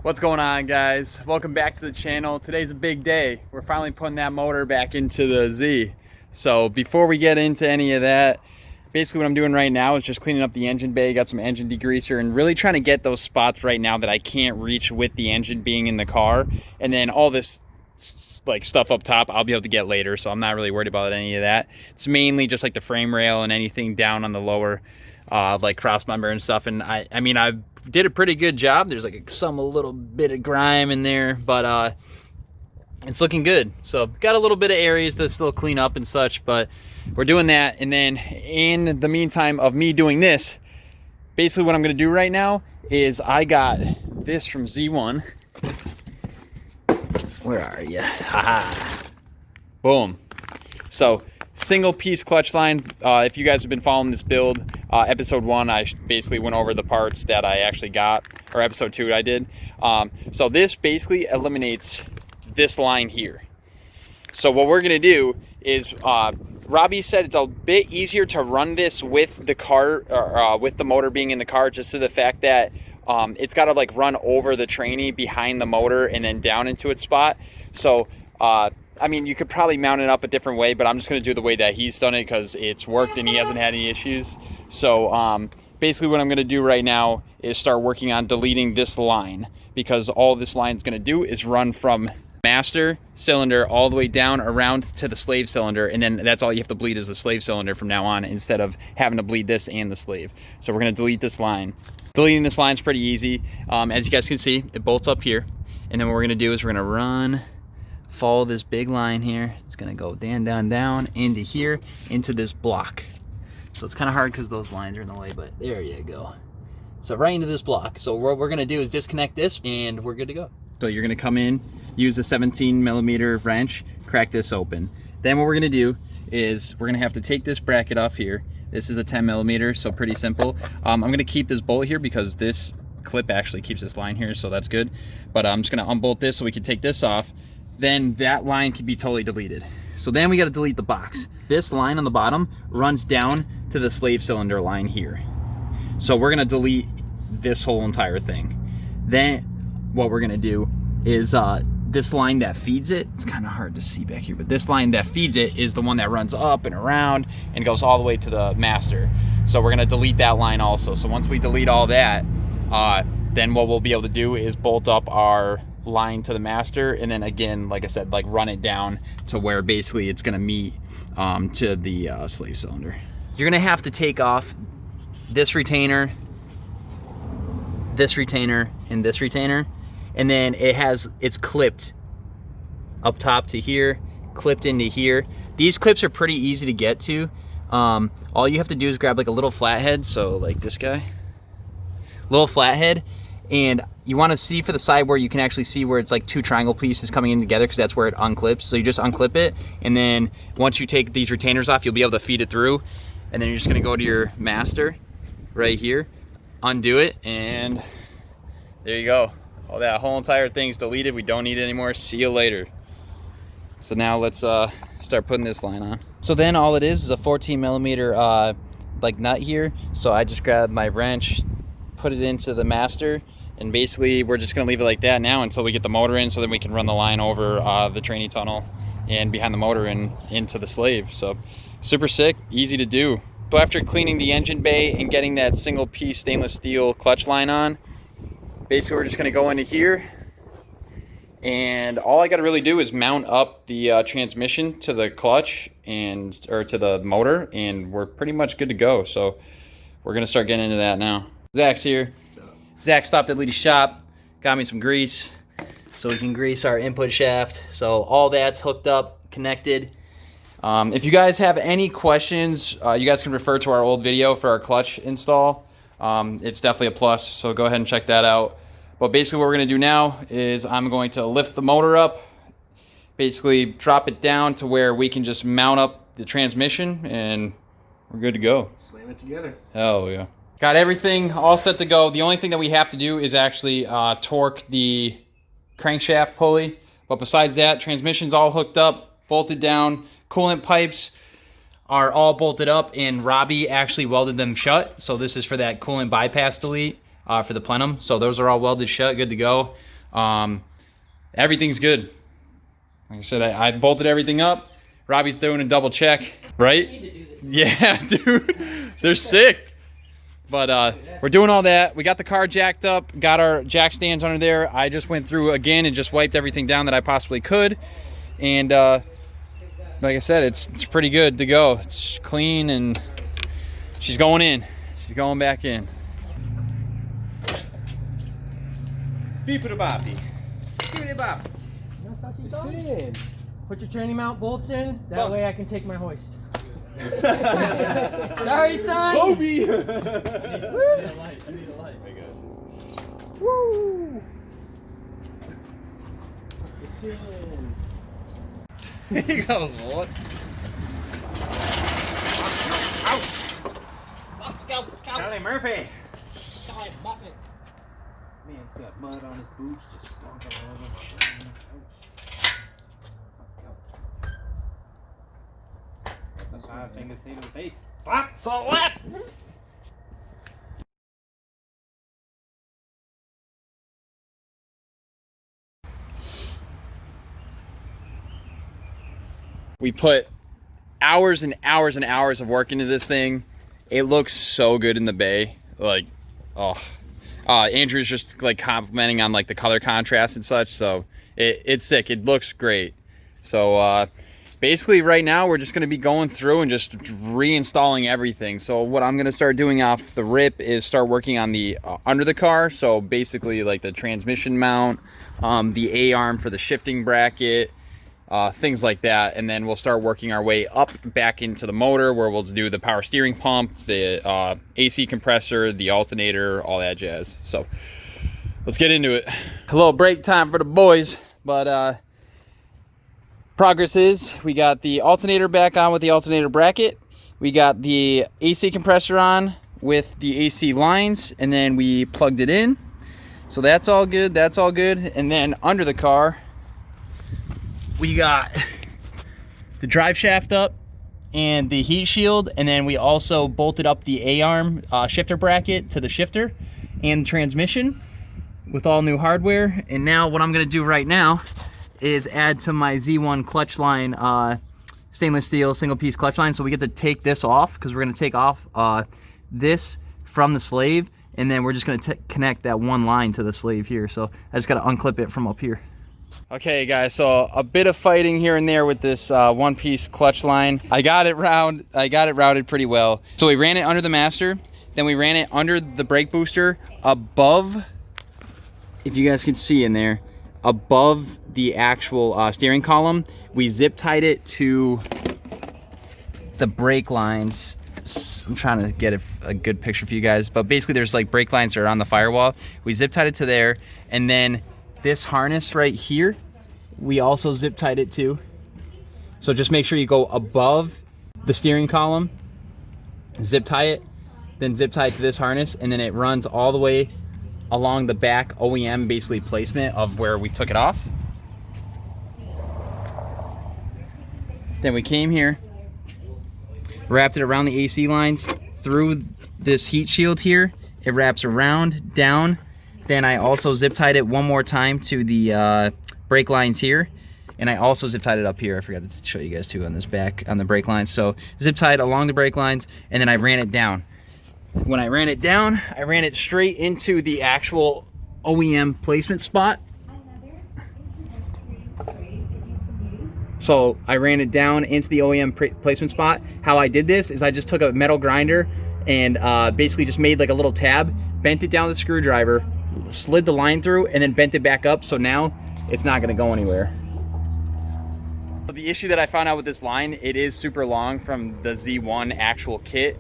What's going on, guys? Welcome back to the channel. Today's a big day. We're finally putting that motor back into the Z. So before we get into any of that, basically what I'm doing right now is just cleaning up the engine bay, got some engine degreaser, and really trying to get those spots right now that I can't reach with the engine being in the car. And then all this like stuff up top I'll be able to get later, so I'm not really worried about any of that. It's mainly just like the frame rail and anything down on the lower like cross member and stuff. And I mean I did a pretty good job. There's like a little bit of grime in there, but it's looking good. So got a little bit of areas to still clean up and such, but we're doing that. And then in the meantime of me doing this, basically what I'm gonna do right now is I got this from Z1. Where are you? Haha. Boom. So single piece clutch line. If you guys have been following this build, episode 1 I basically went over the parts that I actually got, or episode 2 I did. So this basically eliminates this line here. So what we're gonna do is Robbie said it's a bit easier to run this with the car, or with the motor being in the car, just to the fact that it's got to like run over the tranny behind the motor and then down into its spot. So I mean, you could probably mount it up a different way, but I'm just going to do the way that he's done it because it's worked and he hasn't had any issues. So basically what I'm going to do right now is start working on deleting this line, because all this line is going to do is run from master cylinder all the way down around to the slave cylinder, and then that's all you have to bleed is the slave cylinder from now on, instead of having to bleed this and the slave. So we're going to delete this line. Deleting this line is pretty easy. As you guys can see, it bolts up here, and then what we're going to do is we're going to follow this big line here. It's going to go down into here, into this block. So it's kind of hard because those lines are in the way, but there you go. So right into this block. So what we're going to do is disconnect this and we're good to go. So you're going to come in, use a 17mm wrench, crack this open. Then what we're going to do is we're going to have to take this bracket off here. This is a 10mm, so pretty simple. I'm going to keep this bolt here because this clip actually keeps this line here, so that's good. But I'm just going to unbolt this so we can take this off. Then that line can be totally deleted. So then we got to delete the box. This line on the bottom runs down to the slave cylinder line here. So we're going to delete this whole entire thing. Then what we're going to do is this line that feeds it, it's kind of hard to see back here, but this line that feeds it is the one that runs up and around and goes all the way to the master. So we're going to delete that line also. So once we delete all that, then what we'll be able to do is bolt up our line to the master, and then again, like I said, like run it down to where basically it's going to meet to the slave cylinder. You're going to have to take off this retainer, and this retainer, and then it's clipped up top to here, clipped into here. These clips are pretty easy to get to. All you have to do is grab like a little flathead, so like this guy, little flathead, and you want to see for the side where you can actually see where it's like two triangle pieces coming in together, because that's where it unclips. So you just unclip it, and then once you take these retainers off, you'll be able to feed it through, and then you're just going to go to your master right here, undo it, and there you go. Oh, that whole entire thing's deleted. We don't need it anymore. See you later. So now let's start putting this line on. So then all it is a 14mm like nut here. So I just grabbed my wrench, put it into the master, and basically we're just going to leave it like that now until we get the motor in, so then we can run the line over the tranny tunnel and behind the motor and into the slave. So super sick, easy to do. So after cleaning the engine bay and getting that single piece stainless steel clutch line on, basically we're just going to go into here, and all I got to really do is mount up the transmission to the clutch or to the motor, and we're pretty much good to go. So we're going to start getting into that now. Zach's here. Zach stopped at Leedy's shop, got me some grease so we can grease our input shaft. So all that's hooked up, connected. If you guys have any questions, you guys can refer to our old video for our clutch install. It's definitely a plus, so go ahead and check that out. But basically what we're going to do now is I'm going to lift the motor up, basically drop it down to where we can just mount up the transmission, and we're good to go. Slam it together. Hell yeah. Got everything all set to go. The only thing that we have to do is actually torque the crankshaft pulley. But besides that, transmission's all hooked up, bolted down. Coolant pipes are all bolted up, and Robbie actually welded them shut. So this is for that coolant bypass delete for the plenum. So those are all welded shut, good to go. Everything's good. Like I said, I bolted everything up. Robbie's doing a double check, right? Yeah, dude, they're sick. But we're doing all that. We got the car jacked up, got our jack stands under there. I just went through again and just wiped everything down that I possibly could. And like I said, it's pretty good to go. It's clean, and she's going in. She's going back in. Beep-a-da-boppy. Beep-a-da-bop. That's how she's saying. Put your tranny mount bolts in. That way I can take my hoist. Sorry, son. Kobe. I need a light. I need a light. Hey guys. Woo! It's in. He goes, what? Ouch! Go. Charlie Murphy. God, Muppet. Man's got mud on his boots, just stomping all over. That's 5 fingers to the face. Slap! Slap! We put hours and hours and hours of work into this thing. It looks so good in the bay. Like, oh. Andrew's just like complimenting on like the color contrast and such. So it's sick. It looks great. So basically right now we're just going to be going through and just reinstalling everything. So what I'm going to start doing off the rip is start working on the under the car. So basically like the transmission mount, the A-arm for the shifting bracket, things like that. And then we'll start working our way up back into the motor, where we'll do the power steering pump, the AC compressor, the alternator, all that jazz. So let's get into it. A little break time for the boys, but progress is we got the alternator back on with the alternator bracket. We got the AC compressor on with the AC lines, and then we plugged it in. So that's all good. That's all good. And then under the car, we got the drive shaft up and the heat shield, and then we also bolted up the A-arm shifter bracket to the shifter and transmission with all new hardware. And now what I'm going to do right now is add to my Z1 clutch line stainless steel single piece clutch line. So we get to take this off, because we're going to take off this from the slave, and then we're just going to connect that one line to the slave here. So I just got to unclip it from up here. Okay guys, so a bit of fighting here and there with this one-piece clutch line. I got it routed pretty well. So we ran it under the master, then we ran it under the brake booster above, if you guys can see in there, above the actual steering column. We zip tied it to the brake lines. I'm trying to get a good picture for you guys, but basically there's like brake lines that are on the firewall. We zip tied it to there, and then this harness right here, we also zip tied it to. So just make sure you go above the steering column, zip tie it, then zip tie it to this harness, and then it runs all the way along the back OEM basically placement of where we took it off. Then we came here, wrapped it around the AC lines through this heat shield here. It wraps around, down. Then I also zip tied it one more time to the brake lines here, and I also zip tied it up here. I forgot to show you guys too on this back on the brake lines. So zip tied along the brake lines, and then I ran it down. When I ran it down, I ran it straight into the actual OEM placement spot. So I ran it down into the OEM placement spot. How I did this is I just took a metal grinder and basically just made like a little tab, bent it down with a screwdriver, slid the line through, and then bent it back up, so now it's not going to go anywhere. The issue that I found out with this line, it is super long from the Z1 actual kit.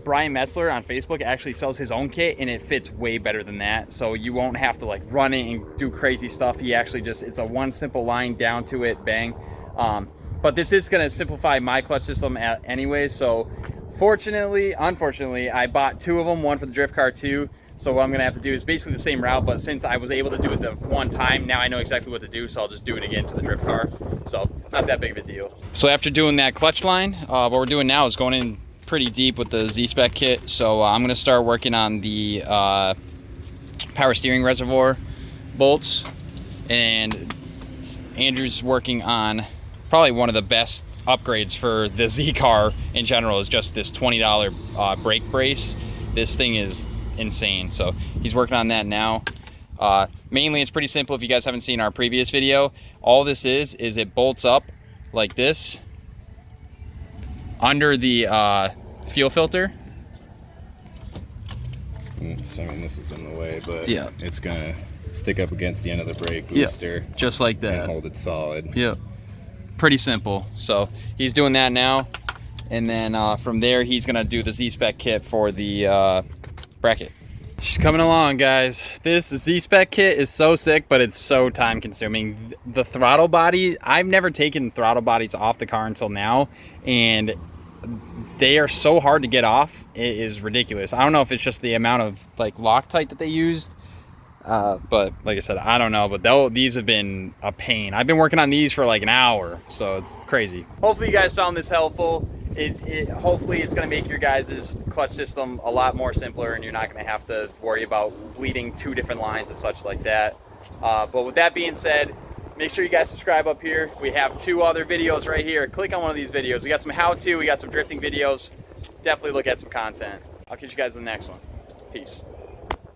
Brian Metzler on Facebook actually sells his own kit, and it fits way better than that, so you won't have to like run it and do crazy stuff. He actually just, it's a one simple line down to it, bang. But this is going to simplify my clutch system anyway, so unfortunately, I bought 2 of them, one for the drift car, 2. So what I'm gonna have to do is basically the same route, but since I was able to do it the one time, now I know exactly what to do, so I'll just do it again to the drift car. So not that big of a deal. So after doing that clutch line, what we're doing now is going in pretty deep with the Z-Spec kit. So I'm gonna start working on the power steering reservoir bolts. And Andrew's working on probably one of the best upgrades for the Z car in general is just this $20 brake brace. This thing is insane. So he's working on that now. Mainly it's pretty simple. If you guys haven't seen our previous video, all this is it bolts up like this under the fuel filter. I mean, this is in the way, but yeah, it's gonna stick up against the end of the brake booster. Yeah, just like that. And hold it solid. Yep. Pretty simple. So he's doing that now, and then from there he's gonna do the Z-Spec kit for the bracket. She's coming along, guys. This Z-Spec kit is so sick, but it's so time consuming. The throttle body, I've never taken throttle bodies off the car until now, and they are so hard to get off. It is ridiculous. I don't know if it's just the amount of like Loctite that they used, but like I said, I don't know, but these have been a pain. I've been working on these for like an hour, so it's crazy. Hopefully you guys found this helpful. Hopefully it's going to make your guys' clutch system a lot more simpler, and you're not going to have to worry about bleeding 2 different lines and such like that. But with that being said, make sure you guys subscribe up here. We have 2 other videos right here. Click on one of these videos. We got some how-to, we got some drifting videos. Definitely look at some content. I'll catch you guys in the next one. Peace.